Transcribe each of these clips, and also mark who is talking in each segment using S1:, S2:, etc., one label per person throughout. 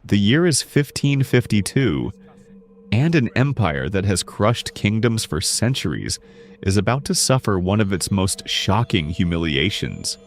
S1: The year is 1552, and an empire that has crushed kingdoms for centuries is about to suffer one of its most shocking humiliations.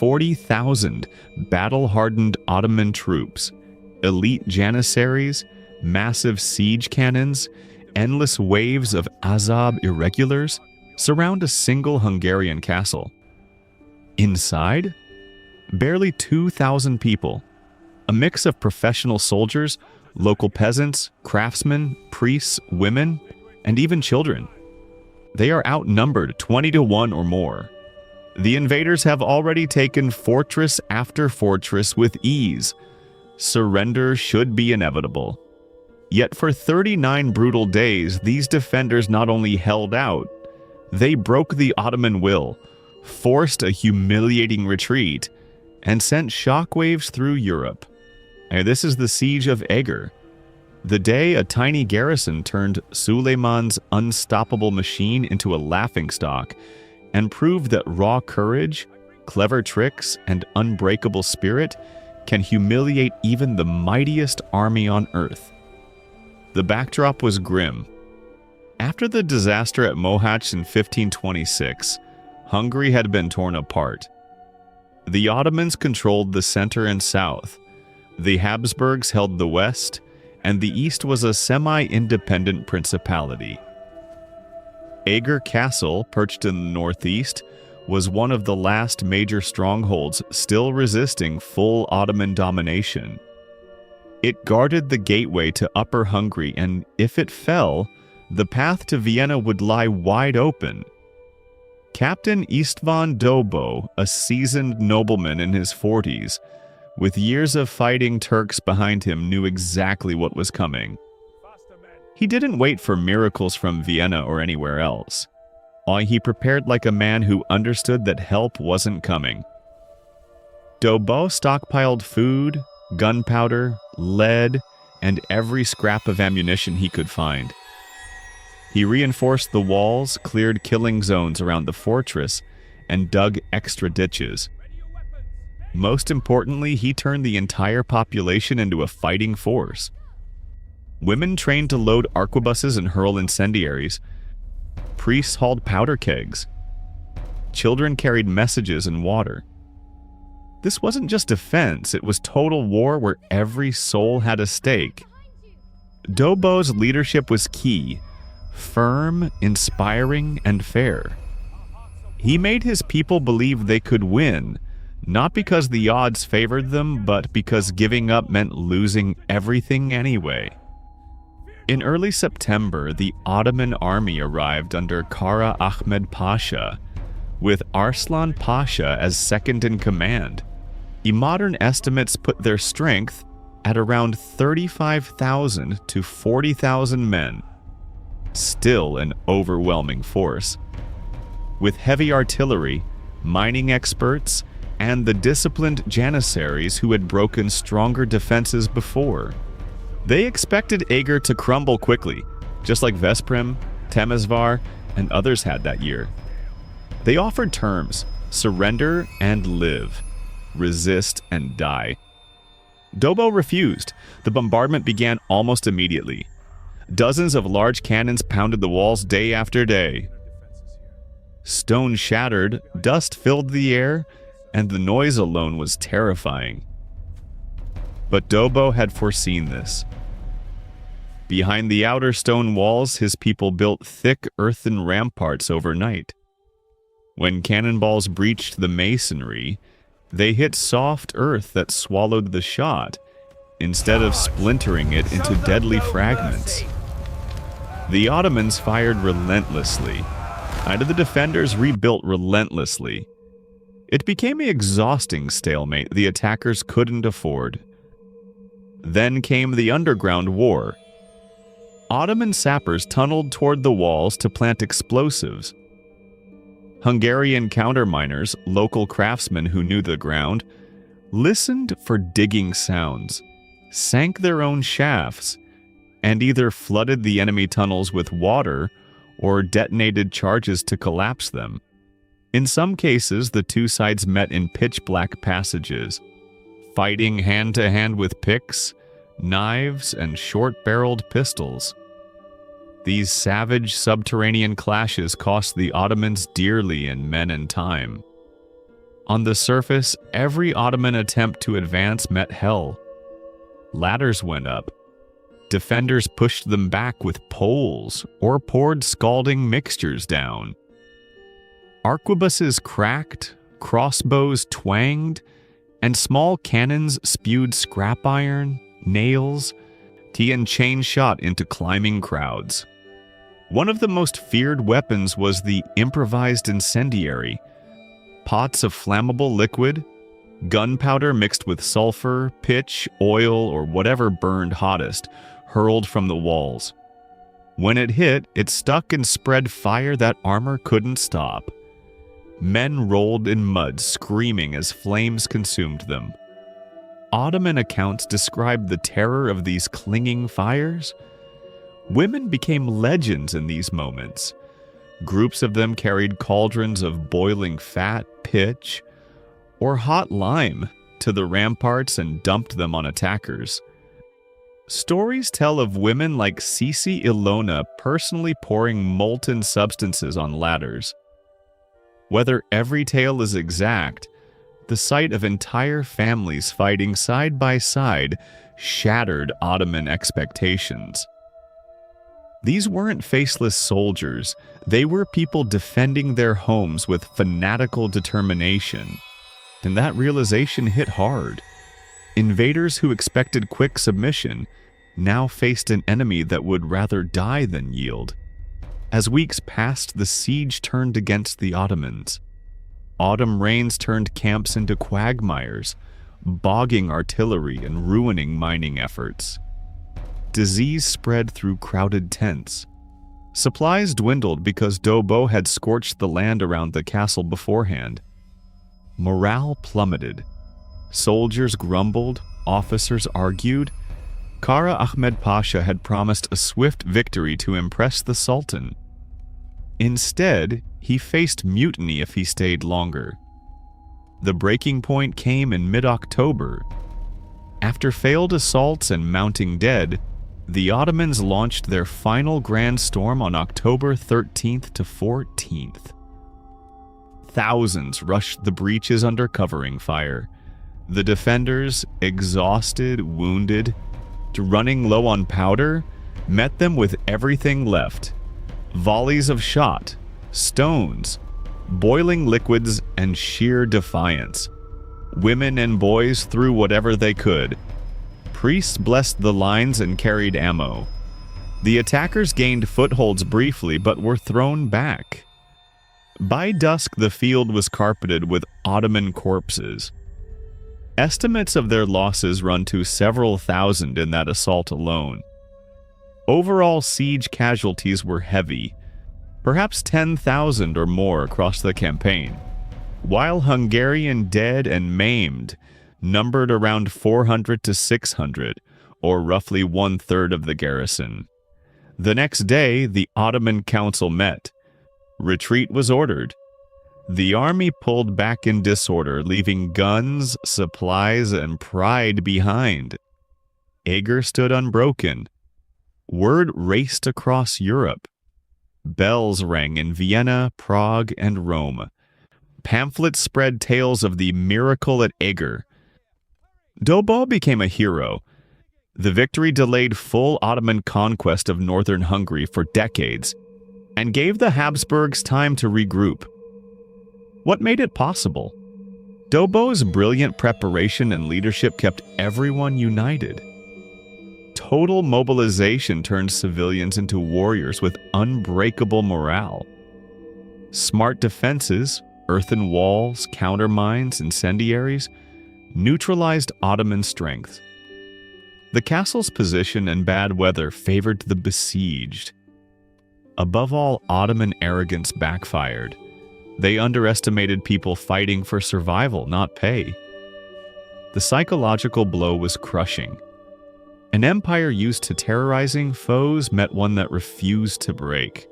S1: 40,000 battle-hardened Ottoman troops, elite janissaries, massive siege cannons, endless waves of Azov irregulars surround a single Hungarian castle. Inside, barely 2,000 people, a mix of professional soldiers, local peasants, craftsmen, priests, women, and even children. They are outnumbered 20 to 1 or more. The invaders have already taken fortress after fortress with ease. Surrender should be inevitable. Yet for 39 brutal days, these defenders not only held out, they broke the Ottoman will, forced a humiliating retreat, and sent shockwaves through Europe. And this is the Siege of Eger, the day a tiny garrison turned Suleiman's unstoppable machine into a laughingstock and proved that raw courage, clever tricks, and unbreakable spirit can humiliate even the mightiest army on earth. The backdrop was grim. After the disaster at Mohács in 1526, Hungary had been torn apart. The Ottomans controlled the center and south, the Habsburgs held the west, and the east was a semi-independent principality. Eger Castle, perched in the northeast, was one of the last major strongholds still resisting full Ottoman domination. It guarded the gateway to Upper Hungary, and if it fell, the path to Vienna would lie wide open. Captain István Dobó, a seasoned nobleman in his 40s, with years of fighting Turks behind him, knew exactly what was coming. He didn't wait for miracles from Vienna or anywhere else. He prepared like a man who understood that help wasn't coming. Dobó stockpiled food, gunpowder, lead, and every scrap of ammunition he could find. He reinforced the walls, cleared killing zones around the fortress, and dug extra ditches. Most importantly, he turned the entire population into a fighting force. Women trained to load arquebuses and hurl incendiaries. Priests hauled powder kegs. Children carried messages and water. This wasn't just defense, it was total war where every soul had a stake. Dobó's leadership was key, firm, inspiring, and fair. He made his people believe they could win, not because the odds favored them, but because giving up meant losing everything anyway. In early September, the Ottoman army arrived under Kara Ahmed Pasha, with Arslan Pasha as second in command. Modern estimates put their strength at around 35,000 to 40,000 men. Still an overwhelming force. With heavy artillery, mining experts, and the disciplined janissaries who had broken stronger defenses before. They expected Eger to crumble quickly, just like Veszprém, Temesvar, and others had that year. They offered terms: surrender and live, resist and die. Dobó refused. The bombardment began almost immediately. Dozens of large cannons pounded the walls day after day. Stone shattered, dust filled the air, and the noise alone was terrifying. But Dobó had foreseen this. Behind the outer stone walls, his people built thick earthen ramparts overnight. When cannonballs breached the masonry, they hit soft earth that swallowed the shot, instead of splintering it into deadly fragments. The Ottomans fired relentlessly, and the defenders rebuilt relentlessly. It became an exhausting stalemate the attackers couldn't afford. Then came the underground war. Ottoman sappers tunneled toward the walls to plant explosives. Hungarian counterminers, local craftsmen who knew the ground, listened for digging sounds, sank their own shafts, and either flooded the enemy tunnels with water or detonated charges to collapse them. In some cases, the two sides met in pitch-black passages, fighting hand-to-hand with picks, knives, and short-barreled pistols. These savage subterranean clashes cost the Ottomans dearly in men and time. On the surface, every Ottoman attempt to advance met hell. Ladders went up. Defenders pushed them back with poles or poured scalding mixtures down. Arquebuses cracked, crossbows twanged, and small cannons spewed scrap iron, nails, tea and chain shot into climbing crowds. One of the most feared weapons was the improvised incendiary. Pots of flammable liquid, gunpowder mixed with sulfur, pitch, oil, or whatever burned hottest, hurled from the walls. When it hit, it stuck and spread fire that armor couldn't stop. Men rolled in mud, screaming as flames consumed them. Ottoman accounts describe the terror of these clinging fires. Women became legends in these moments. Groups of them carried cauldrons of boiling fat, pitch, or hot lime to the ramparts and dumped them on attackers. Stories tell of women like Sisi Ilona personally pouring molten substances on ladders. Whether every tale is exact, the sight of entire families fighting side by side shattered Ottoman expectations. These weren't faceless soldiers, they were people defending their homes with fanatical determination. And that realization hit hard. Invaders who expected quick submission now faced an enemy that would rather die than yield. As weeks passed, the siege turned against the Ottomans. Autumn rains turned camps into quagmires, bogging artillery and ruining mining efforts. Disease spread through crowded tents. Supplies dwindled because Dobó had scorched the land around the castle beforehand. Morale plummeted. Soldiers grumbled, officers argued. Kara Ahmed Pasha had promised a swift victory to impress the Sultan. Instead, he faced mutiny if he stayed longer. The breaking point came in mid-October. After failed assaults and mounting dead, the Ottomans launched their final grand storm on October 13th to 14th. Thousands rushed the breaches under covering fire. The defenders, exhausted, wounded, running low on powder, met them with everything left. Volleys of shot, stones, boiling liquids, and sheer defiance. Women and boys threw whatever they could. Priests blessed the lines and carried ammo. The attackers gained footholds briefly but were thrown back. By dusk, the field was carpeted with Ottoman corpses. Estimates of their losses run to several thousand in that assault alone. Overall siege casualties were heavy, perhaps 10,000 or more across the campaign, while Hungarian dead and maimed numbered around 400 to 600, or roughly one-third of the garrison. The next day, the Ottoman council met. Retreat was ordered. The army pulled back in disorder, leaving guns, supplies, and pride behind. Eger stood unbroken. Word raced across Europe. Bells rang in Vienna, Prague, and Rome. Pamphlets spread tales of the miracle at Eger. Dobó became a hero. The victory delayed full Ottoman conquest of northern Hungary for decades and gave the Habsburgs time to regroup. What made it possible? Dobó's brilliant preparation and leadership kept everyone united. Total mobilization turned civilians into warriors with unbreakable morale. Smart defenses, earthen walls, countermines, incendiaries, neutralized Ottoman strength. The castle's position and bad weather favored the besieged. Above all, Ottoman arrogance backfired. They underestimated people fighting for survival, not pay. The psychological blow was crushing. An empire used to terrorizing foes met one that refused to break.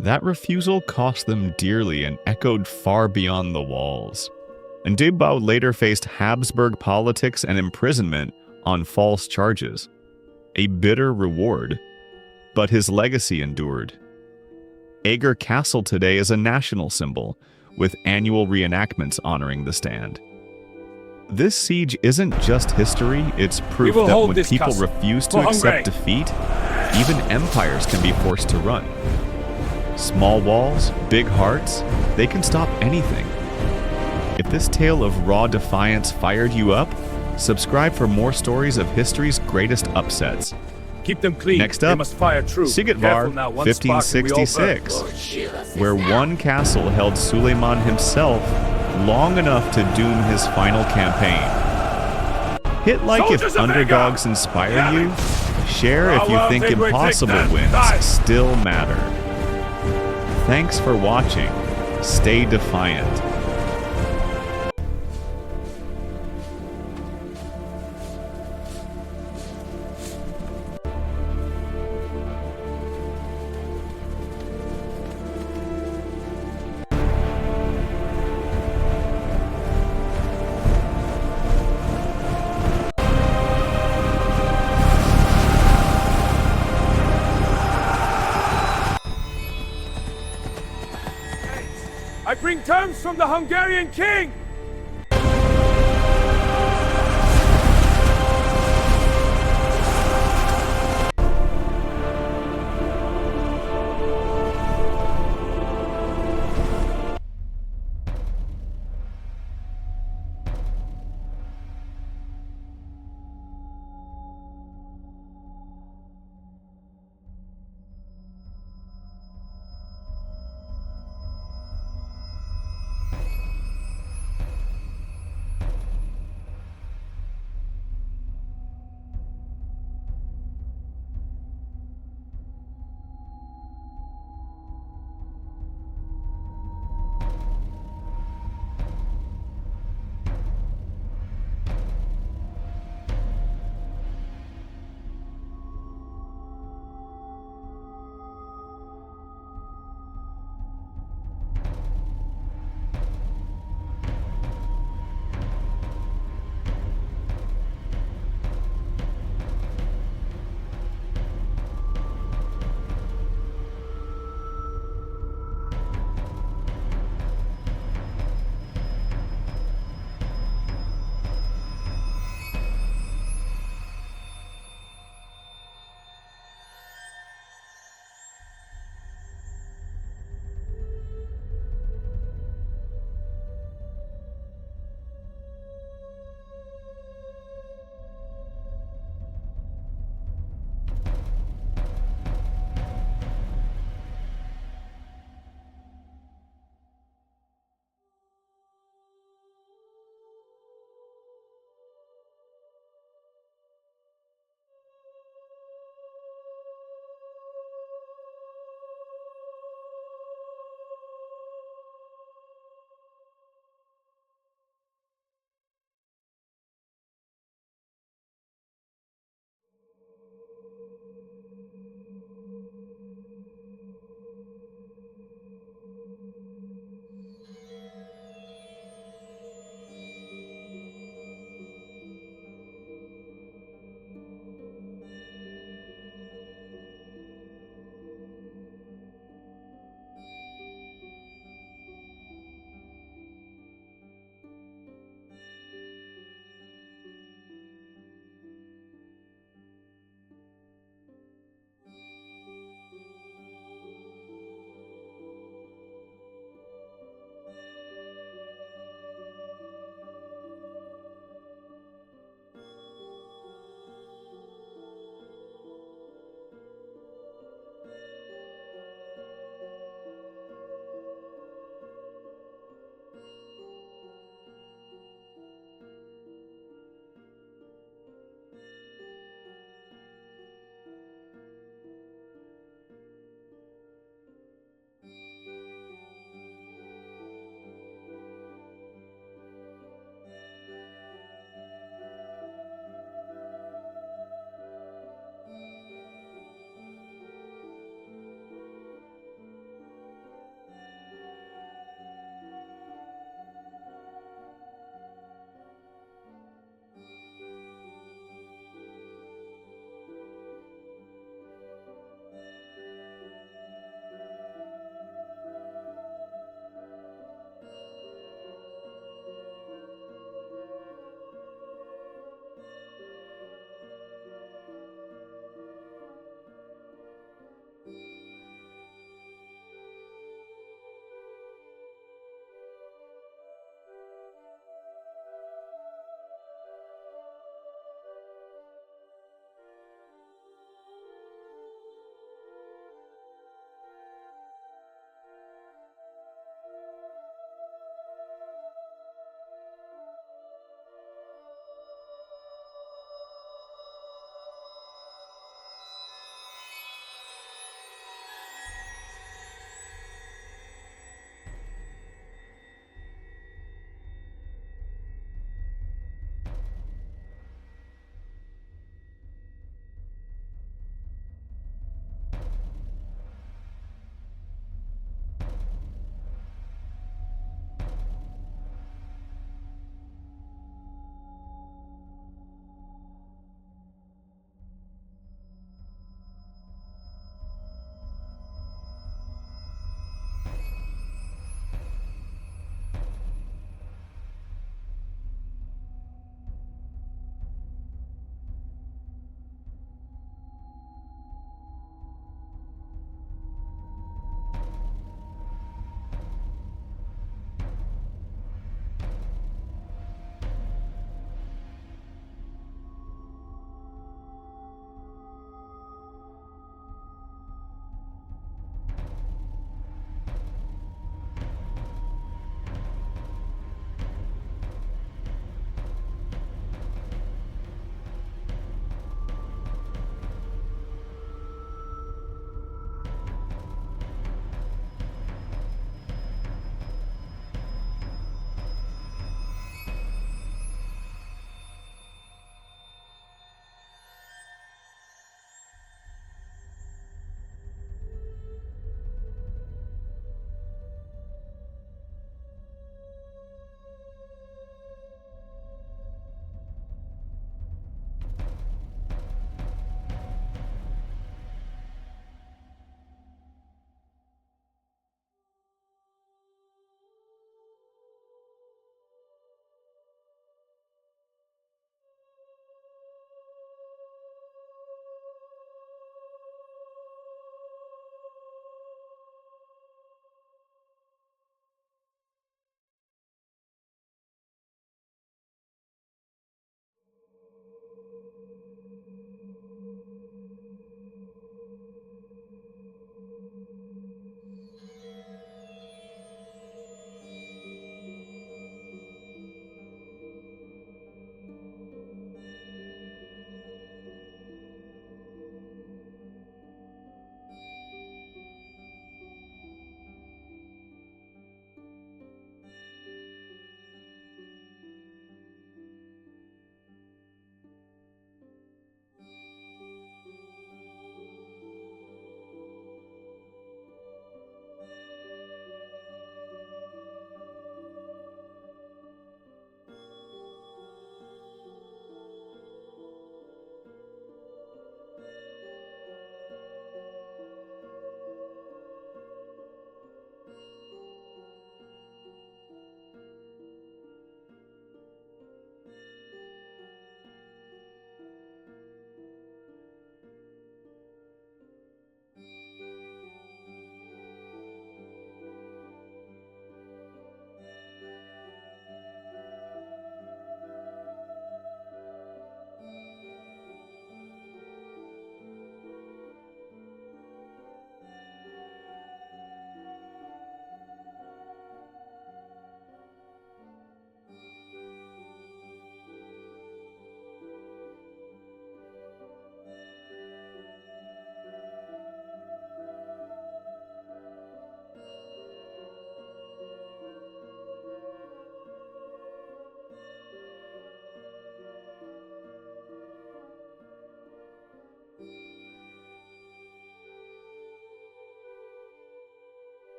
S1: That refusal cost them dearly and echoed far beyond the walls. And Dobó later faced Habsburg politics and imprisonment on false charges. A bitter reward, but his legacy endured. Eger Castle today is a national symbol, with annual reenactments honoring the stand. This siege isn't just history, it's proof that when people refuse to accept defeat, even empires can be forced to run. Small walls, big hearts, they can stop anything. If this tale of raw defiance fired you up, subscribe for more stories of history's greatest upsets.
S2: Keep them clean.
S1: Next up, Siege of Eger, 1566, where one castle held Suleiman himself long enough to doom his final campaign. Hit like if underdogs inspire you, share if you think impossible wins still matter. Thanks for watching. Stay defiant.
S2: I bring terms from the Hungarian king!